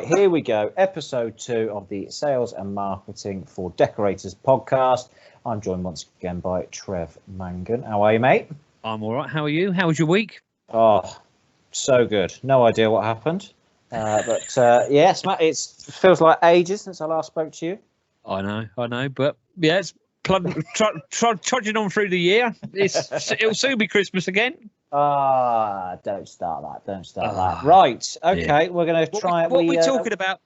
here we go. Episode 2 of the Sales and Marketing for Decorators podcast. I'm joined once again by Trevor Mangan. How are you, mate? I'm all right. How are you? How was your week? Oh, so good. No idea what happened. Yes, Matt, it feels like ages since I last spoke to you. I know. But yeah, it's trudging on through the year. It'll soon be Christmas again. Don't start that. Right, okay, yeah. We're going to try. What are we talking about?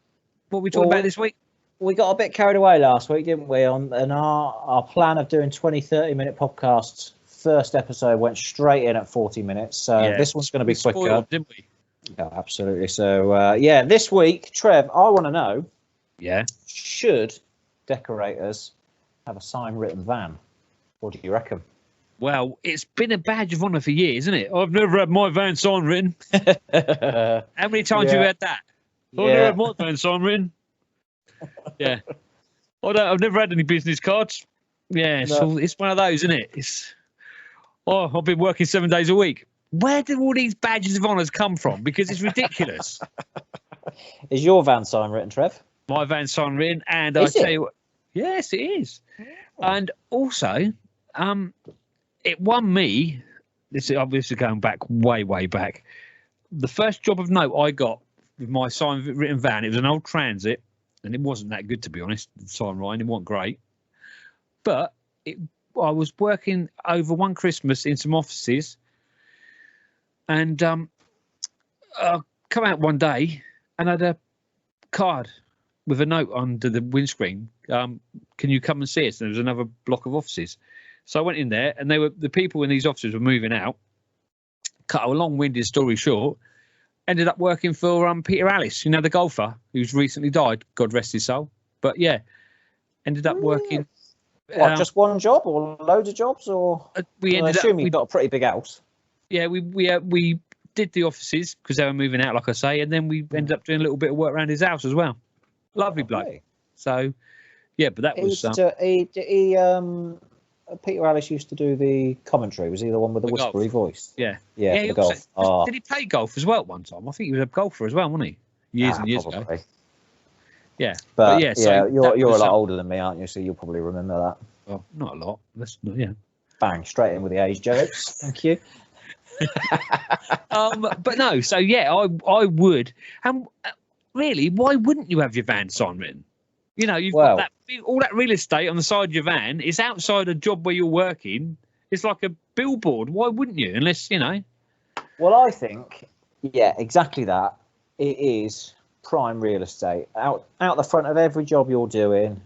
What are we talking about this week? We got a bit carried away last week, didn't we? On our plan of doing 20-30-minute podcasts. First episode went straight in at 40 minutes, so this one's going to be quicker. Spoiled, didn't we? Yeah, absolutely. So this week, Trev, I want to know. Yeah. Should decorators have a sign-written van? What do you reckon? Well, it's been a badge of honour for years, isn't it? I've never had my van sign written. How many times have you had that? I've never had my van sign written. Yeah. I've never had any business cards. Yeah, so it's one of those, isn't it? I've been working 7 days a week. Where do all these badges of honours come from? Because it's ridiculous. Is your van sign written, Trev? My van's sign written, and I tell you what, yes, it is. And also, it won me. This is obviously going back way back. The first job of note I got with my sign written van, it was an old Transit, and it wasn't that good, to be honest. The sign writing, it wasn't great, but I was working over one Christmas in some offices, and I come out one day and I had a card with a note under the windscreen. Can you come and see us? And there was another block of offices. So I went in there, and the people in these offices were moving out. Cut a long-winded story short, ended up working for Peter Alice, the golfer who's recently died, God rest his soul. But yeah, ended up working. What, just one job or loads of jobs? Or I assume you've got a pretty big house. Yeah, we did the offices because they were moving out, like I say, and then we ended up doing a little bit of work around his house as well. Lovely bloke. Really? So, yeah, but that was. Peter Alice used to do the commentary. Was he the one with the whispery voice? Yeah. The golf. Did he play golf as well at one time? I think he was a golfer as well, wasn't he? Years and years ago. Yeah. But yeah, so you're a lot older than me, aren't you? So you'll probably remember that. Well, not a lot. Bang, straight in with the age jokes. Thank you. But no, so yeah, I would. And really, why wouldn't you have your van sign written? You've got all that real estate on the side of your van. It's outside a job where you're working. It's like a billboard. Why wouldn't you? Unless, Well, I think, exactly that. It is prime real estate out the front of every job you're doing.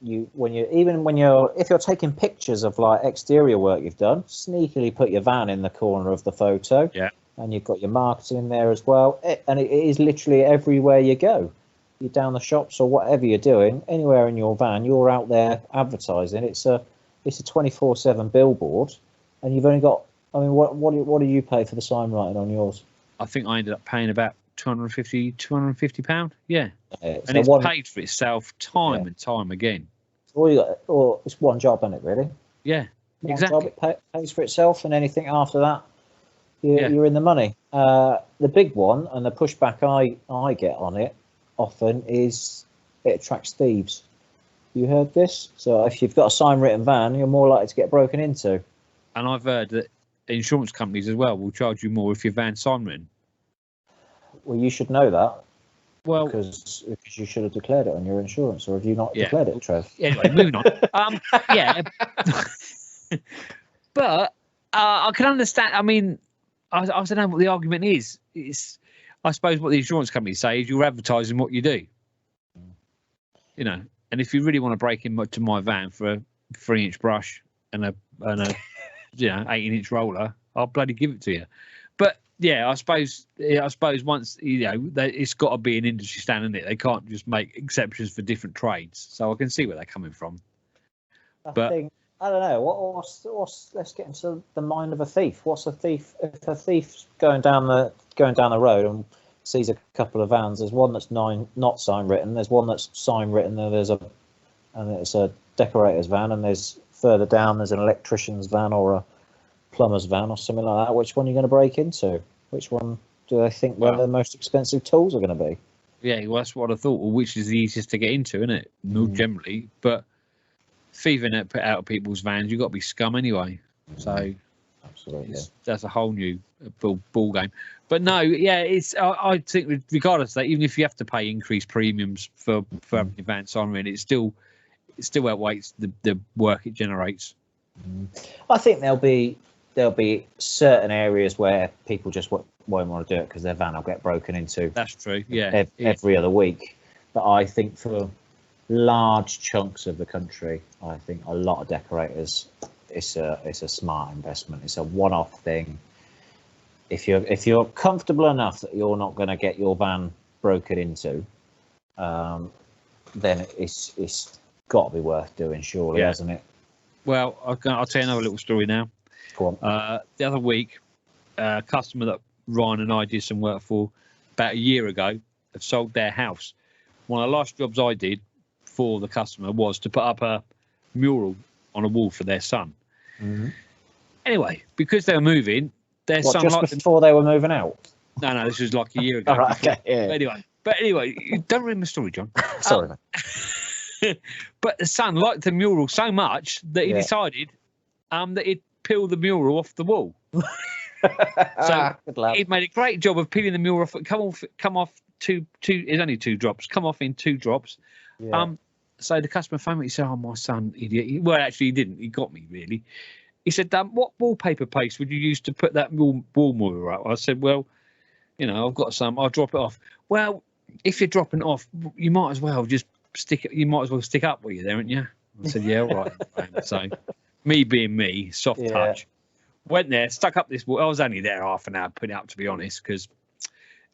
If you're taking pictures of like exterior work you've done, sneakily put your van in the corner of the photo. Yeah. And you've got your marketing in there as well. And it is literally everywhere you go. You're down the shops or whatever you're doing, anywhere in your van, you're out there advertising. It's a 24/7 billboard, and you've only got. I mean, what do you pay for the sign writing on yours? I think I ended up paying about £250. Yeah, and so it's paid for itself time and time again. Or it's one job, isn't it? Really? Yeah, exactly. Job, it pays for itself, and anything after that, you're in the money. The big one and the pushback I get on it often is it attracts thieves. You heard this? So if you've got a sign written van, you're more likely to get broken into. And I've heard that insurance companies as well will charge you more if your van's sign written. Well, you should know that. Well, because you should have declared it on your insurance, or have you not declared it, Trev? Anyway, moving on. But I can understand. I mean, I don't know what the argument is. I suppose what the insurance companies say is you're advertising what you do. And if you really want to break into my van for a 3-inch brush and a 18-inch roller, I'll bloody give it to you. But yeah, I suppose once it's got to be an industry standard, isn't it? They can't just make exceptions for different trades. So I can see where they're coming from. I don't know. What's let's get into the mind of a thief. What's a thief? If a thief's going down the road and sees a couple of vans, there's one that's not sign written. There's one that's sign written. And it's a decorator's van, and there's further down there's an electrician's van or a plumber's van or something like that. Which one are you going to break into? Which one do they think where the most expensive tools are going to be? Yeah, well, that's what I thought. Well, which is the easiest to get into, isn't it? Not generally, but thieving it out of people's vans, you've got to be scum anyway. So absolutely, that's a whole new ball game. But no, yeah, it's. I think regardless of that, even if you have to pay increased premiums for having your van siren, it still outweighs the work it generates. I think there'll be certain areas where people just won't want to do it because their van will get broken into. That's true. Yeah, every other week. But I think for large chunks of the country, I think a lot of decorators, it's a smart investment. It's a one-off thing. If you're comfortable enough that you're not going to get your van broken into, then it's got to be worth doing, surely, hasn't it? Well, I'll tell you another little story now. Go on. The other week, a customer that Ryan and I did some work for about a year ago have sold their house. One of the last jobs I did for the customer was to put up a mural on a wall for their son. Anyway, because they were moving, their son just before they were moving out. No, this was like a year ago. Right, okay, yeah. But anyway, you don't remember the story, John. Sorry, man. But the son liked the mural so much that he decided that he'd peel the mural off the wall. So he'd made a great job of peeling the mural off. Come off two. It's only 2 drops. Come off in 2 drops. Yeah. So the customer phoned me. He said, "Oh, my son, idiot." Well, actually, he didn't. He got me really. He said, "What wallpaper paste would you use to put that wall mural up?" I said, "Well, I've got some. I'll drop it off." "Well, if you're dropping it off, you might as well just stick it. You might as well stick up with you there, aren't you?" I said, "Yeah, all right." So, me being me, soft touch, went there, stuck up this wall. I was only there half an hour putting it up, to be honest, because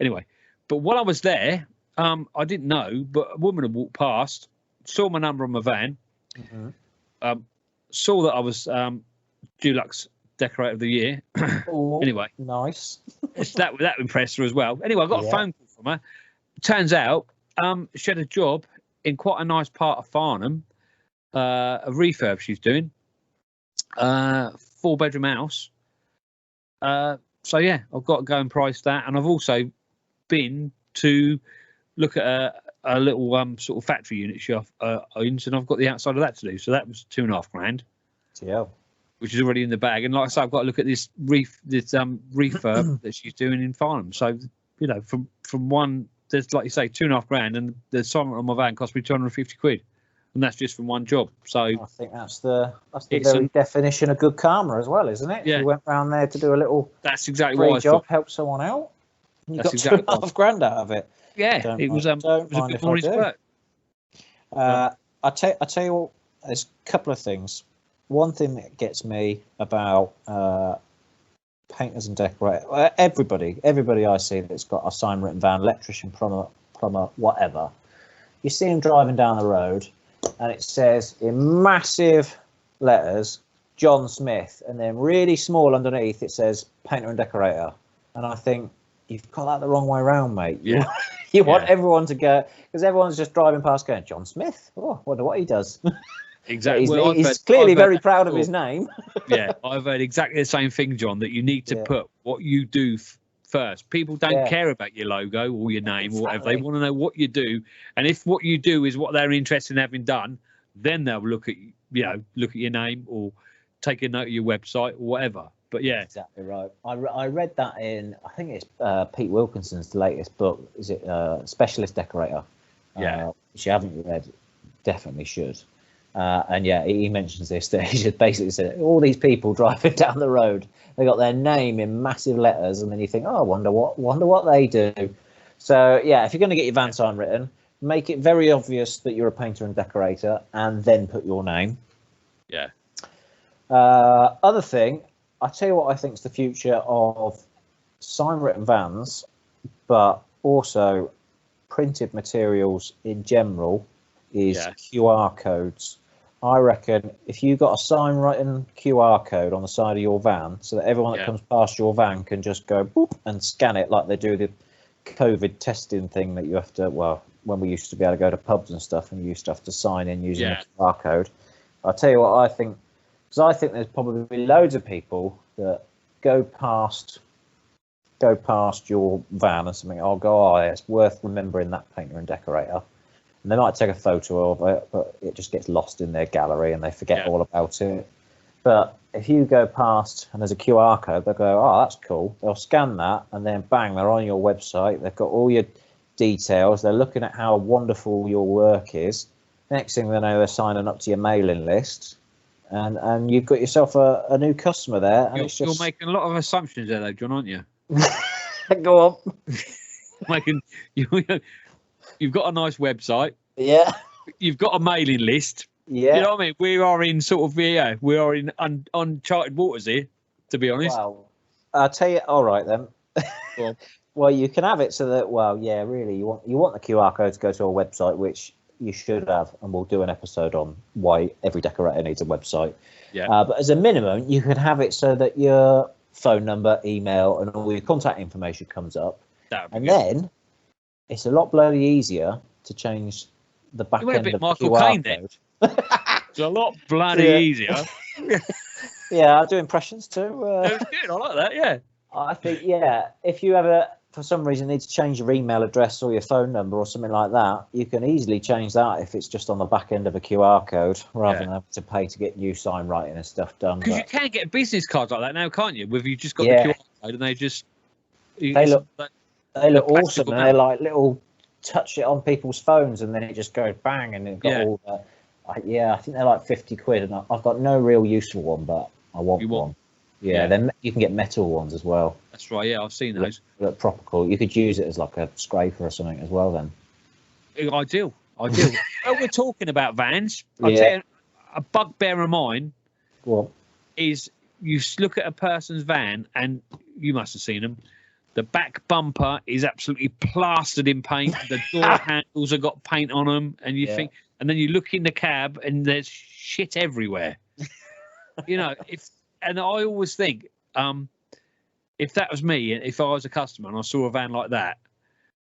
anyway. But while I was there, I didn't know, but a woman had walked past, saw my number on my van, saw that I was Dulux Decorator of the Year. Anyway, nice. that impressed her as well. Anyway, I got a phone call from her. Turns out she had a job in quite a nice part of Farnham, a refurb she's doing, 4-bedroom house. So yeah, I've got to go and price that, and I've also been to look at a little sort of factory unit she owns, and I've got the outside of that to do. So that was $2,500. Yeah. Which is already in the bag. And like I say, I've got to look at this refurb that she's doing in Farnham. So, from one, there's, like you say, $2,500, and the assignment on my van cost me £250, and that's just from one job. So I think that's the very definition of good karma as well, isn't it? Yeah. You went round there to do a little that's exactly what I job, thought. help someone out. You That's got exactly $2,500 out of it. Yeah, it was a good morning's work. I tell you what, there's a couple of things. One thing that gets me about painters and decorators, everybody I see that's got a sign written van, electrician, plumber, whatever, you see them driving down the road and it says in massive letters, John Smith, and then really small underneath it says painter and decorator. And I think, you've got that the wrong way around, mate. Yeah. You want everyone to go, because everyone's just driving past going, John Smith? Oh, wonder what he does. Exactly. He's clearly very proud of his name. Yeah, I've heard exactly the same thing, John, that you need to put what you do first. People don't care about your logo or your name or whatever. They want to know what you do. And if what you do is what they're interested in having done, then they'll look at your name or take a note of your website or whatever. But yeah, exactly right. I read that in, I think it's Pete Wilkinson's latest book. Is it Specialist Decorator? Yeah. Which you haven't read, definitely should. And yeah, he mentions this, that he just basically said all these people driving down the road, they got their name in massive letters, and then you think, oh, I wonder what they do. So yeah, if you're going to get your van sign written, make it very obvious that you're a painter and decorator, and then put your name. Yeah. Other thing, I tell you what I think is the future of sign written vans, but also printed materials in general, is QR codes. I reckon if you got a sign written QR code on the side of your van, so that everyone that comes past your van can just go boop and scan it like they do the COVID testing thing that you have to, well, when we used to be able to go to pubs and stuff and you used to have to sign in using a QR code. I'll tell you what I think, because I think there's probably loads of people that go past go past your van or something, I'll go, oh, it's worth remembering that painter and decorator. And they might take a photo of it, but it just gets lost in their gallery and they forget all about it. But if you go past and there's a QR code, they'll go, oh, that's cool. They'll scan that and then bang, they're on your website. They've got all your details. They're looking at how wonderful your work is. Next thing they know, they're signing up to your mailing list. And you've got yourself a new customer there. And you're making a lot of assumptions there, though, John, aren't you? Go on. You've got a nice website. Yeah. You've got a mailing list. Yeah. You know what I mean? We are in sort of, we are in uncharted waters here, to be honest. Well, I'll tell you, all right then. Well, you can have it so that, really, you want the QR code to go to a website, which you should have, and we'll do an episode on why every decorator needs a website. Yeah. But as a minimum, you can have it so that your phone number, email, and all your contact information comes up. And then it's a lot bloody easier to change the back end of Michael QR Caine code. It's a lot bloody easier. Yeah, I do impressions too. That's good. I like that. Yeah. I think, if you ever, for some reason, need to change your email address or your phone number or something like that, you can easily change that if it's just on the back end of a QR code rather than having to pay to get new sign writing and stuff done. Because you can get business cards like that now, can't you? With you just got the QR code and they just... They look awesome, and they're like little touch it on people's phones and then it just goes bang and it got all that. I think they're like 50 quid and I've got no real use for one, but I want one. Yeah, then you can get metal ones as well. That's right, yeah, I've seen those. Look proper cool. You could use it as like a scraper or something as well then. Ideal. Well, we're talking about vans. I'll tell you, a bugbear of mine is you look at a person's van and you must have seen them. The back bumper is absolutely plastered in paint. The door handles have got paint on them, and you think, and then you look in the cab, and there's shit everywhere. And I always think, if that was me, if I was a customer and I saw a van like that,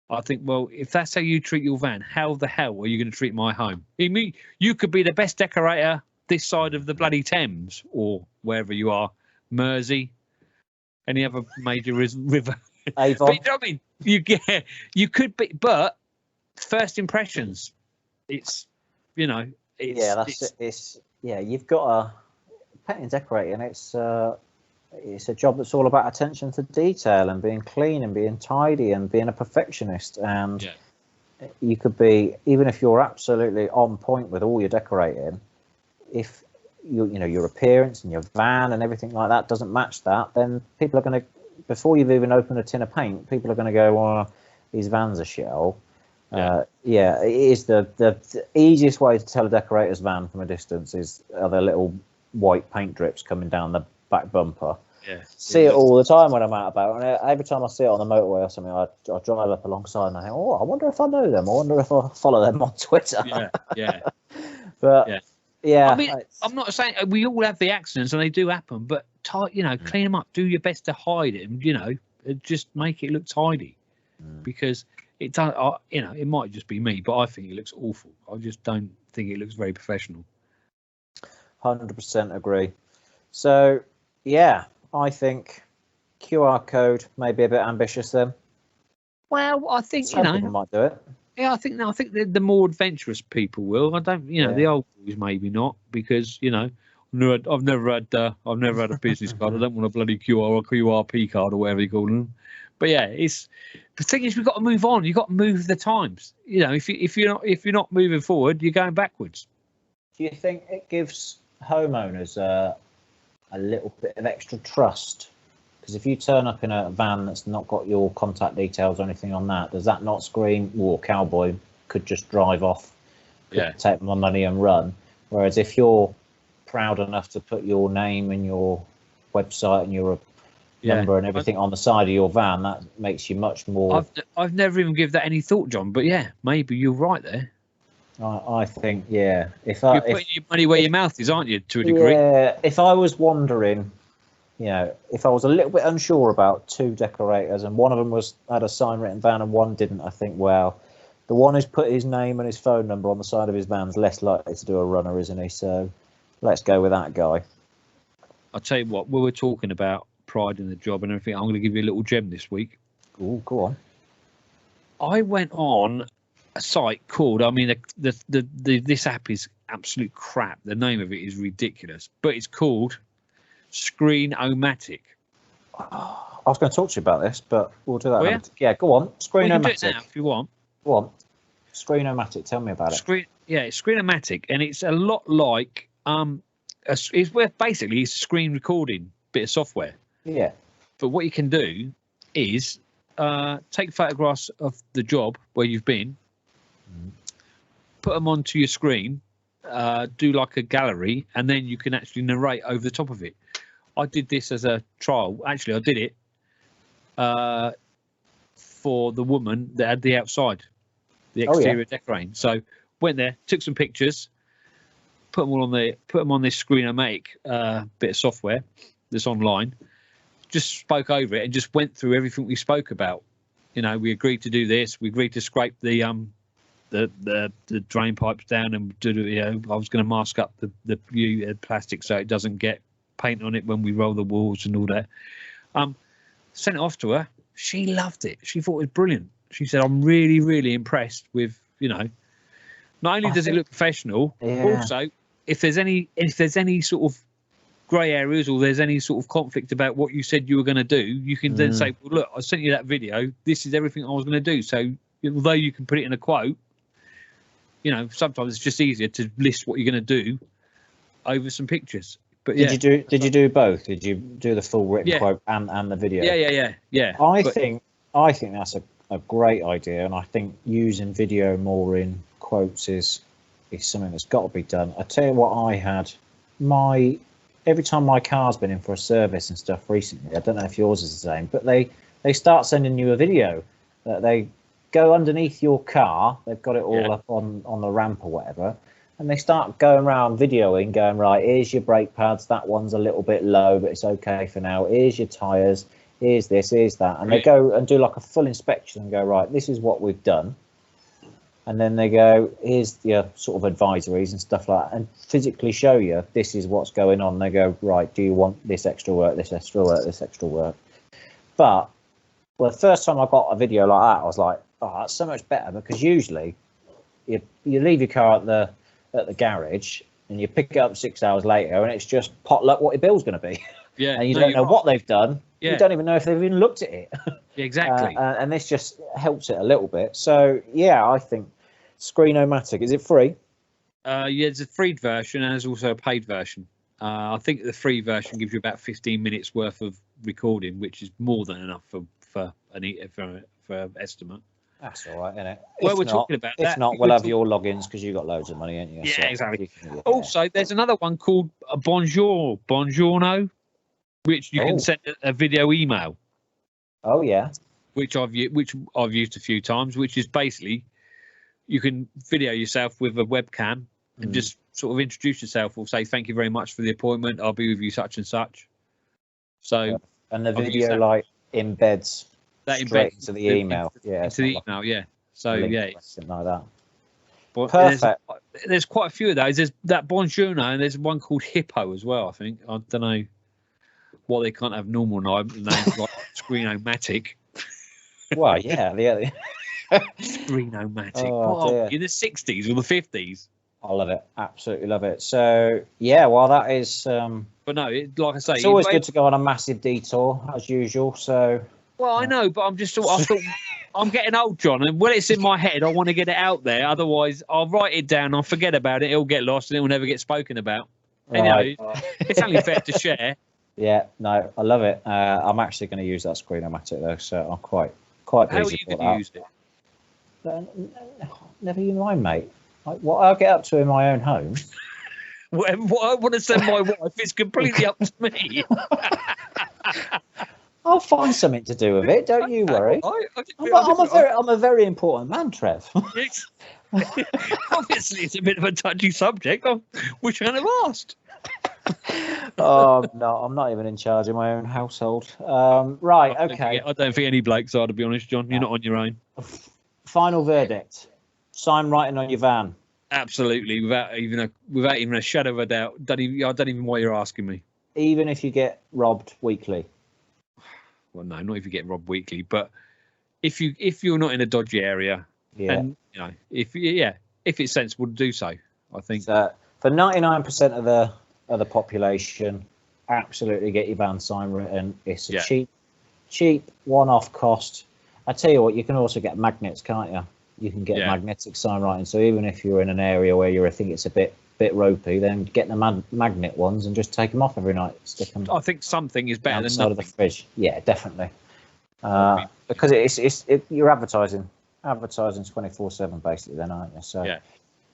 I think, well, if that's how you treat your van, how the hell are you going to treat my home? You could be the best decorator this side of the bloody Thames or wherever you are, Mersey, any other major river. Avon. But, you know what I mean? You could be, but first impressions, it's. You've got a painting and decorating. It's a job that's all about attention to detail and being clean and being tidy and being a perfectionist. And you could be, even if you're absolutely on point with all your decorating, if your appearance and your van and everything like that doesn't match that, then people are going to, before you've even opened a tin of paint, people are going to go, well, these vans are shithole. It is the easiest way to tell a decorator's van from a distance are the little white paint drips coming down the back bumper. See it all the time when I'm out about, and every time I see it on the motorway or something, I drive up alongside and I think, I wonder if I know them. I wonder if I follow them on Twitter. But I mean, I'm not saying we all have the accidents and they do happen, but clean them up. Do your best to hide it, and just make it look tidy, because it does. It might just be me, but I think it looks awful. I just don't think it looks very professional. 100% agree. So I think QR code may be a bit ambitious then. Well, I think some people might do it. Yeah, I think the more adventurous people will. I don't, the old boys maybe not, because I've never had a business card. I don't want a bloody QRP card or whatever you call them. But it's the thing is, we've got to move on. You've got to move the times. If you're not moving forward, you're going backwards. Do you think it gives homeowners a little bit of extra trust? Because if you turn up in a van that's not got your contact details or anything on that, does that not scream, cowboy could just drive off, take my money and run? Whereas if you're proud enough to put your name and your website and your number and everything on the side of your van, that makes you much more. I've never even given that any thought, John, but maybe you're right there. I think, you're putting your money where your mouth is, aren't you, to a degree? Yeah, if I was wondering, if I was a little bit unsure about two decorators and one of them had a sign written van and one didn't, I think, well, the one who's put his name and his phone number on the side of his van's less likely to do a runner, isn't he? So let's go with that guy. I'll tell you what, we were talking about pride in the job and everything, I'm going to give you a little gem this week. Oh, go on. I went on a site called, I mean, this app is absolute crap. The name of it is ridiculous, but it's called Screennomatic. I was going to talk to you about this, but we'll do that. Oh, yeah? Yeah, go on. Screennomatic. Well, you can do it now if you want. Go on. Screennomatic. Tell me about it. It's Screennomatic, and it's a lot like it's where basically it's a screen recording bit of software. Yeah. But what you can do is take photographs of the job where you've been, put them onto your screen, do like a gallery, and then you can actually narrate over the top of it. I did this as a trial. Actually, I did it for the woman that had the outside, the exterior decorating. So went there, took some pictures, put them on this Screennomatic bit of software that's online. Just spoke over it and just went through everything we spoke about. You know, we agreed to do this. We agreed to scrape the drain pipes down and do. You know, I was going to mask up the plastic so it doesn't get paint on it when we roll the walls and all that. Sent it off to her. She loved it. She thought it was brilliant. She said, "I'm really, really impressed with, you know, not only does it look professional, also if there's any sort of grey areas or there's any sort of conflict about what you said you were going to do, you can then say, well, look, I sent you that video. This is everything I was going to do. So although you can put it in a quote, you know, sometimes it's just easier to list what you're going to do over some pictures." But did you do both? Did you do the full written quote and the video? Yeah. I think that's a great idea, and I think using video more in quotes is something that's got to be done. I tell you what, I had every time my car's been in for a service and stuff recently, I don't know if yours is the same, but they start sending you a video that they go underneath your car. They've got it all up on the ramp or whatever. And they start going around videoing, going, right, here's your brake pads. That one's a little bit low, but it's okay for now. Here's your tyres. Here's this, here's that. And they go and do like a full inspection and go, right, this is what we've done. And then they go, here's your sort of advisories and stuff like that, and physically show you this is what's going on. They go, right, do you want this extra work, this extra work, this extra work? But the first time I got a video like that, I was like, oh, that's so much better, because usually you leave your car at the garage and you pick it up 6 hours later and it's just potluck what your bill's going to be. Yeah. And you don't know what they've done. Yeah. You don't even know if they've even looked at it. Exactly. And this just helps it a little bit. So yeah, I think Screennomatic, is it free? Yeah, there's a free version and there's also a paid version. I think the free version gives you about 15 minutes worth of recording, which is more than enough for an estimate. That's all right, isn't it? Well, we're talking about that. If not, we'll have your logins because you've got loads of money, ain't you? Yeah, so exactly. Also, there's another one called Buongiorno, which you can send a video email. Oh yeah. Which I've used a few times. Which is basically you can video yourself with a webcam and just sort of introduce yourself or say thank you very much for the appointment. I'll be with you such and such. So and the video like embeds. That straight into the email, into the email, yeah. So yeah, something like that. But perfect. There's quite a few of those. There's that Buongiorno, and there's one called Hippo as well. I think I don't know why they can't have normal names like Screennomatic. Well, yeah. Screennomatic. Oh, in the 60s or the 50s. I love it. Absolutely love it. So yeah, well that is. But no, like I say, it's always good to go on a massive detour as usual. So. Well, I know, but I thought I'm getting old, John, and when it's in my head, I want to get it out there. Otherwise, I'll write it down, I'll forget about it, it'll get lost, and it will never get spoken about. And, right. You know, it's only fair to share. Yeah, no, I love it. I'm actually going to use that Screennomatic though, so I'm quite pleased. How are you going to use it? Never you mind, mate. Like, what I'll get up to in my own home. What I want to send my wife is completely up to me. I'll find something to do with it. Don't you worry. I'm a very important man, Trev. Obviously, it's a bit of a touchy subject. I wish I hadn't have asked. Oh no, I'm not even in charge of my own household. Right, okay. I don't think any blokes are, to be honest, John. You're not on your own. Final verdict: sign writing on your van. Absolutely, without even a shadow of a doubt. I don't even know why you're asking me. Even if you get robbed weekly. well, no, not if you get robbed weekly, but if you're not in a dodgy area, and if it's sensible to do so, I think. So for 99% of the population, absolutely get your van sign written. It's a cheap one-off cost. I tell you what, you can also get magnets, can't you? You can get magnetic sign writing. So even if you're in an area where you think it's a bit ropey, then get the magnet ones and just take them off every night. Stick them. I think something is better than nothing. Of the fridge. Yeah, definitely. Because you're advertising 24/7 basically, then, aren't you? So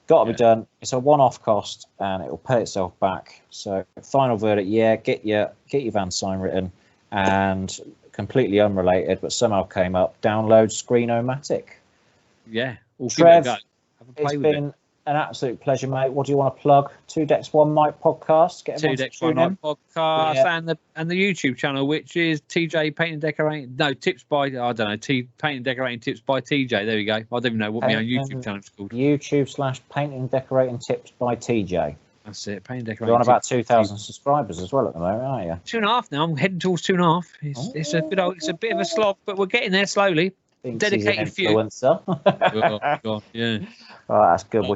got to be done. It's a one-off cost and it will pay itself back. So final verdict, get your van sign written. And completely unrelated, but somehow came up, download Screennomatic. Yeah, Trev, it's been an absolute pleasure, mate. What do you want to plug? 2 Decks 1 Mic podcast. Get 2 Decks 1 Mic podcast and the YouTube channel, which is TJ Paint and Decorating. No, tips by Paint and Decorating tips by TJ. There we go. I don't even know what my own YouTube channel is called. YouTube/Paint and Decorating tips by TJ. That's it. Paint and Decorating. You're on about 2,000 subscribers as well at the moment, aren't you? 2.5 now. I'm heading towards 2.5. It's a good old. It's a bit of a slog, but we're getting there slowly. Dedicated few. Influencer. Oh, God, yeah. All right, that's good. We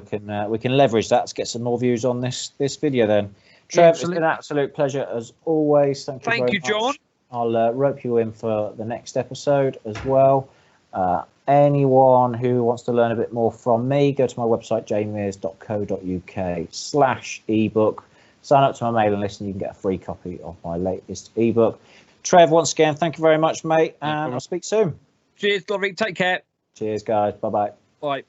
can leverage that to get some more views on this video then. Trev, it's been an absolute pleasure as always. Thank you very much. John. I'll rope you in for the next episode as well. Anyone who wants to learn a bit more from me, go to my website, jameers.co.uk/ebook. Sign up to my mailing list and you can get a free copy of my latest ebook. Trev, once again, thank you very much, mate, and I'll speak soon. Cheers, Glory. Take care. Cheers, guys. Bye-bye. Bye.